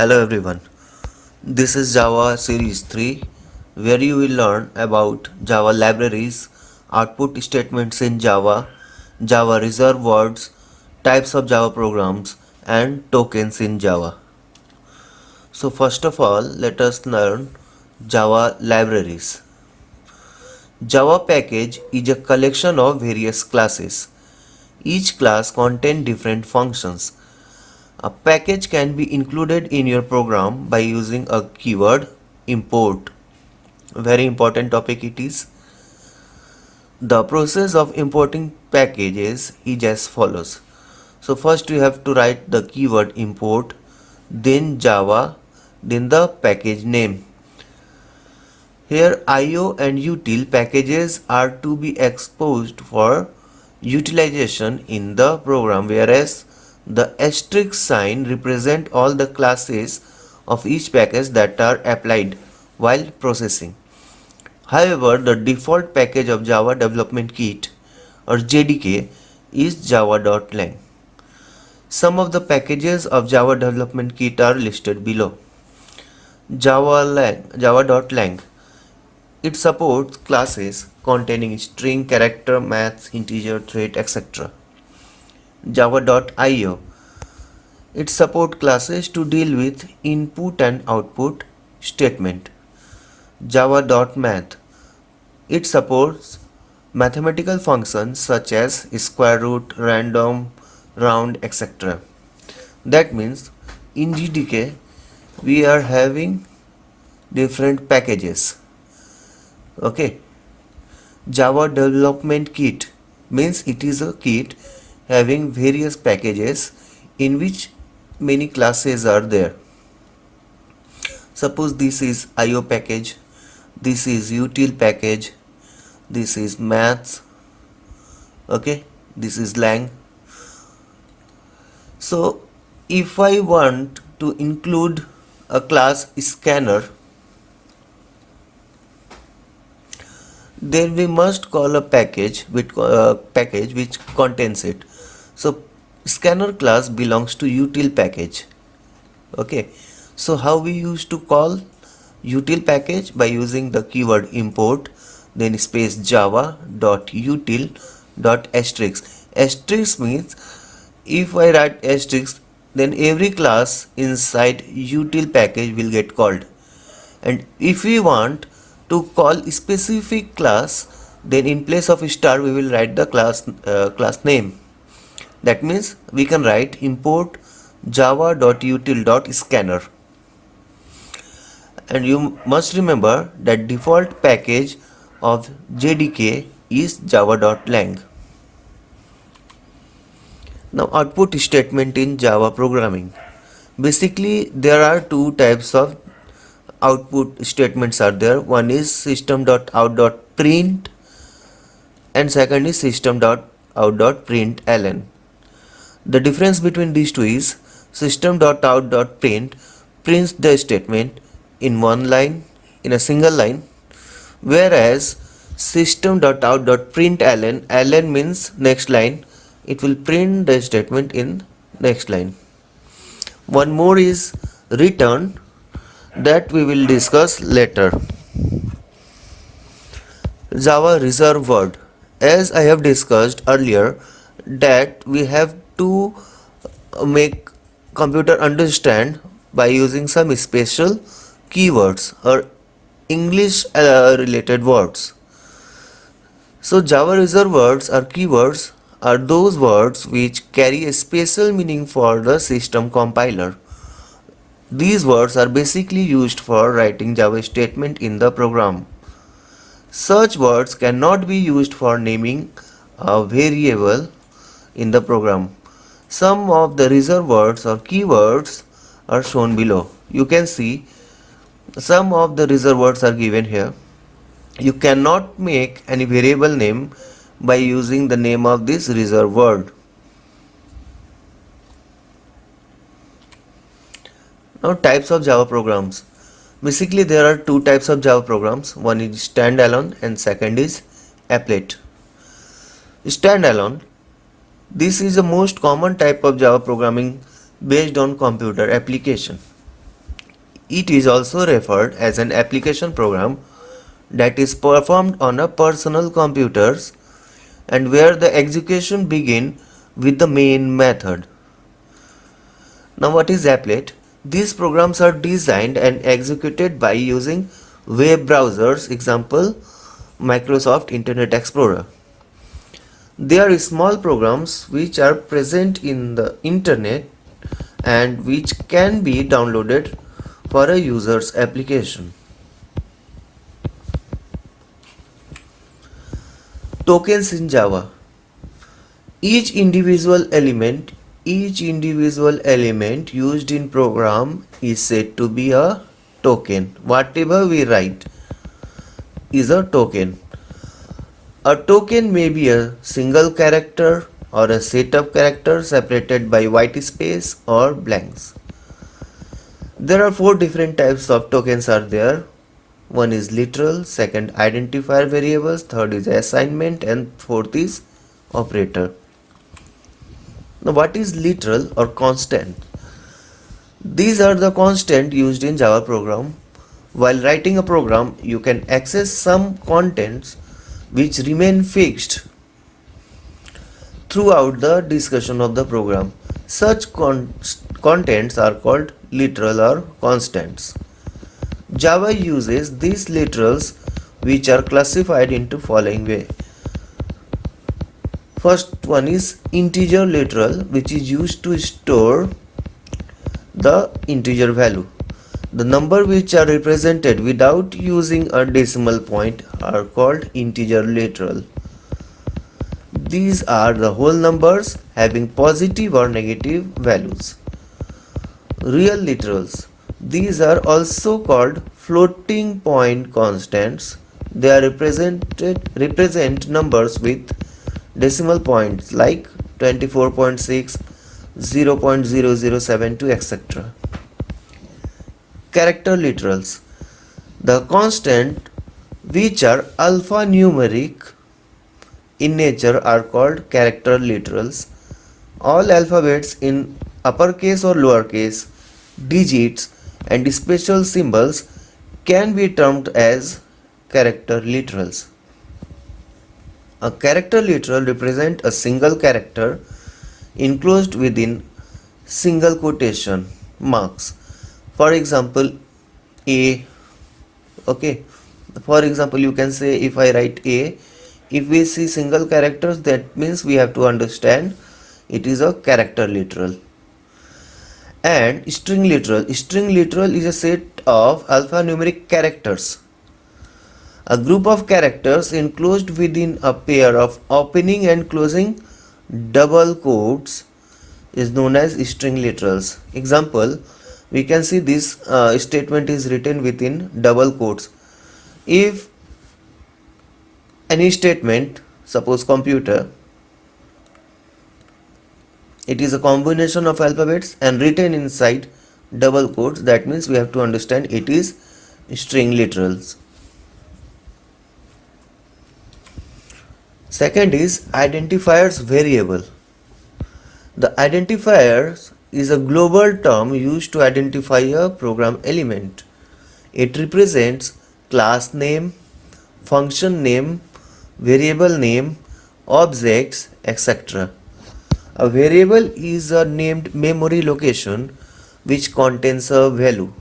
Hello everyone. This is Java Series 3 where you will learn about Java libraries, output statements in Java, Java reserved words, types of Java programs and tokens in Java. So first of all, let us learn Java libraries. Java package is a collection of various classes. Each class contains different functions. A package can be included in your program by using a keyword import. Very important topic it is. The process of importing packages is as follows. So first you have to write the keyword import, then Java, then the package name. Here IO and util packages are to be exposed for utilization in the program, whereas the asterisk sign represent all the classes of each package that are applied while processing. However, the default package of Java Development Kit or JDK is java.lang. Some of the packages of Java Development Kit are listed below. Java.lang. It supports classes containing string, character, maths, integer, thread, etc. Java.io. It supports classes to deal with input and output statement. Java.math. It supports mathematical functions such as square root, random, round, etc. That means in GDK we are having different packages. Okay. Java Development Kit means it is a kit having various packages in which many classes are there. Suppose this is IO package, this is util package, this is maths, okay, this is lang. So if I want to include a class scanner, then we must call a package which contains it. So scanner class belongs to util package. Okay, so how we used to call util package? By using the keyword import, then space java.util.asterisk. Asterisk means if I write asterisk, then every class inside util package will get called, and if we want to call specific class, then in place of star we will write the class name. That means we can write import java.util.scanner. And you must remember that default package of JDK is java.lang. Now output statement in Java programming. Basically there are two types of output statements are there. One is system.out.print and second is system.out.println. The difference between these two is system.out.print prints the statement in one line, in a single line, whereas system.out.println, ln means next line, it will print the statement in next line. One more is return, that we will discuss later. Java reserved word. As I have discussed earlier that we have to make computer understand by using some special keywords or English related words. So Java reserved words or keywords are those words which carry a special meaning for the system compiler. These words are basically used for writing Java statement in the program. Such words cannot be used for naming a variable in the program. Some of the reserved words or keywords are shown below. You can see some of the reserved words are given here. You cannot make any variable name by using the name of this reserved word. Now types of Java programs. Basically there are two types of Java programs. One is standalone and second is applet. Standalone. This is the most common type of Java programming based on computer application. It is also referred as an application program that is performed on a personal computers and where the execution begin with the main method. Now what is applet? These programs are designed and executed by using web browsers, example Microsoft Internet Explorer. They are small programs which are present in the internet and which can be downloaded for a user's application. Tokens in Java. Each individual element used in program is said to be a token. Whatever we write is a token. A token may be a single character or a set of characters separated by white space or blanks. There are four different types of tokens are there. One is literal, second identifier variables, third is assignment, and fourth is operator. Now what is literal or constant? These are the constant used in Java program. While writing a program, you can access some contents which remain fixed throughout the discussion of the program. Such contents are called literal or constants. Java uses these literals which are classified into following way. First one is integer literal, which is used to store the integer value. The number which are represented without using a decimal point are called integer literal. These are the whole numbers having positive or negative values. Real literals. These are also called floating point constants. They are represent numbers with decimal points like 24.6, 0.0072, etc. Character literals. The constant which are alphanumeric in nature are called character literals. All alphabets in uppercase or lowercase, digits and special symbols can be termed as character literals. A character literal represents a single character enclosed within single quotation marks. For example, A. Okay. For example, you can say if I write A, if we see single characters, that means we have to understand it is a character literal. And string literal. String literal is a set of alphanumeric characters. A group of characters enclosed within a pair of opening and closing double quotes is known as string literals. Example, we can see this statement is written within double quotes. If any statement, suppose computer, it is a combination of alphabets and written inside double quotes, that means we have to understand it is string literals. Second is identifiers variable. The identifiers is a global term used to identify a program element. It represents class name, function name, variable name, objects, etc. A variable is a named memory location which contains a value.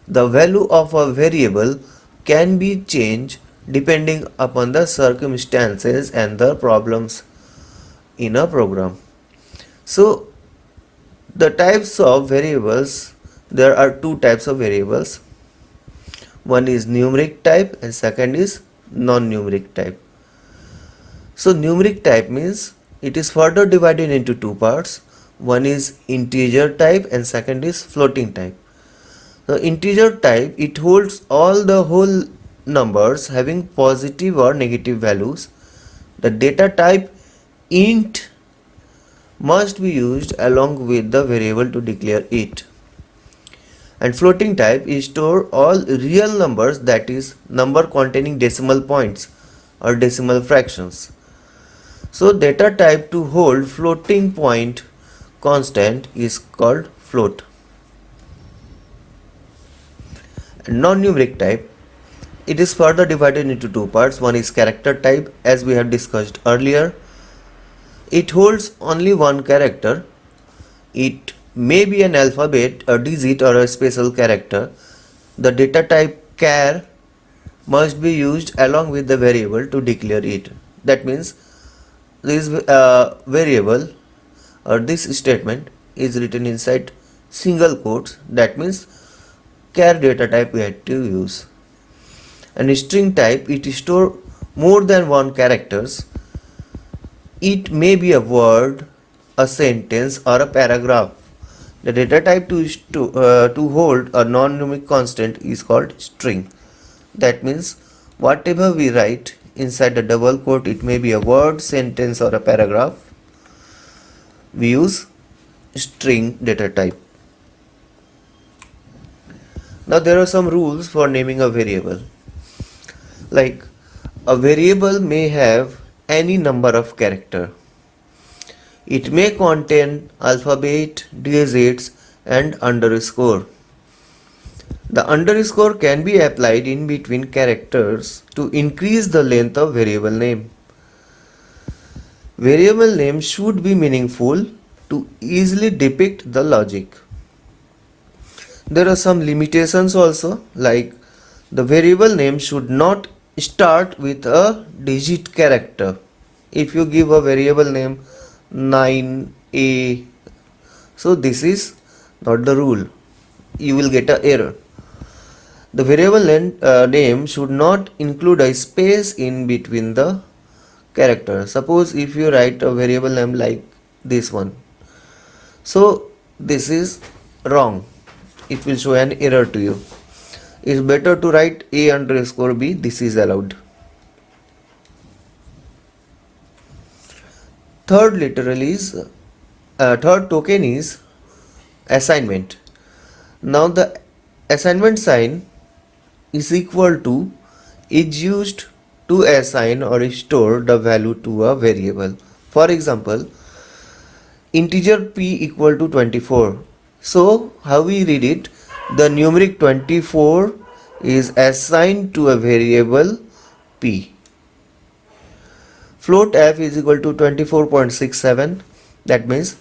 The value of a variable can be changed depending upon the circumstances and the problems in a program. So the types of variables, there are two types of variables. One is numeric type and second is non-numeric type. So numeric type means it is further divided into two parts. One is integer type and second is floating type. The integer type, it holds all the whole numbers having positive or negative values. The data type int must be used along with the variable to declare it. And floating type is store all real numbers, that is number containing decimal points or decimal fractions. So data type to hold floating point constant is called float. Non-numeric type, it is further divided into two parts. One is character type, as we have discussed earlier. It holds only one character. It may be an alphabet, a digit, or a special character. The data type char must be used along with the variable to declare it. That means this variable or this statement is written inside single quotes. That means char data type we had to use. And string type, it store more than one characters. It may be a word, a sentence, or a paragraph. The data type to hold a non-numeric constant is called string. That means whatever we write inside the double quote, it may be a word, sentence, or a paragraph, we use string data type. Now there are some rules for naming a variable. Like, a variable may have any number of character. It may contain alphabet, digits, and underscore. The underscore can be applied in between characters to increase the length of variable name. Variable name should be meaningful to easily depict the logic. There are some limitations also, like the variable name should not start with a digit character. If you give a variable name 9a, so this is not the rule. You will get an error. The variable name should not include a space in between the characters. Suppose if you write a variable name like this one, so this is wrong. It will show an error to you. It's better to write a underscore b. This is allowed. Third token is assignment. Now the assignment sign is equal to is used to assign or store the value to a variable. For example, integer p equal to 24. So how we read it? The numeric 24 is assigned to a variable p. Float f is equal to 24.67. That means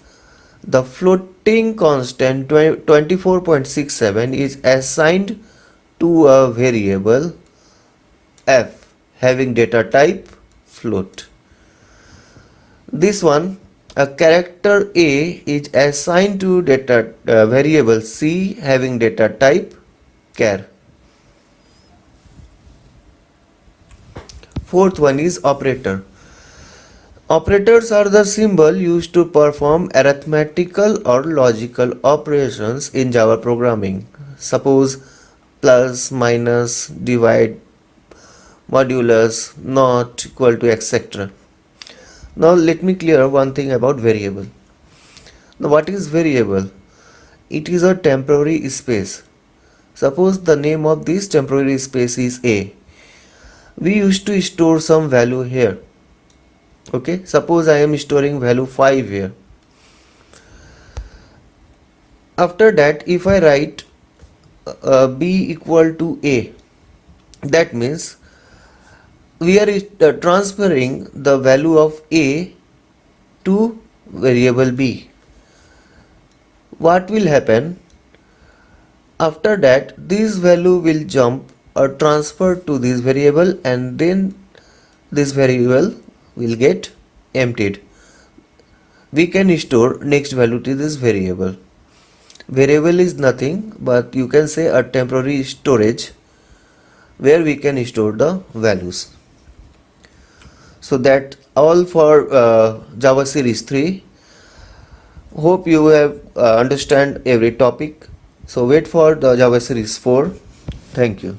the floating constant 24.67 is assigned to a variable f having data type float. This one, a character a is assigned to data variable c having data type char. Fourth one is operator. Operators are the symbol used to perform arithmetical or logical operations in Java programming. Suppose plus, minus, divide, modulus, not, equal to, etc. Now let me clear one thing about variable. Now what is variable? It is a temporary space. Suppose the name of this temporary space is A. We used to store some value here. Okay, suppose I am storing value 5 here. After that, if I write b equal to a, that means we are transferring the value of a to variable b. What will happen? After that, this value will jump or transfer to this variable, and then this variable will get emptied. We can store next value to this variable. Variable is nothing but, you can say, a temporary storage where we can store the values. So that all for Java series 3. Hope you have understand every topic. So wait for the Java series 4. Thank you.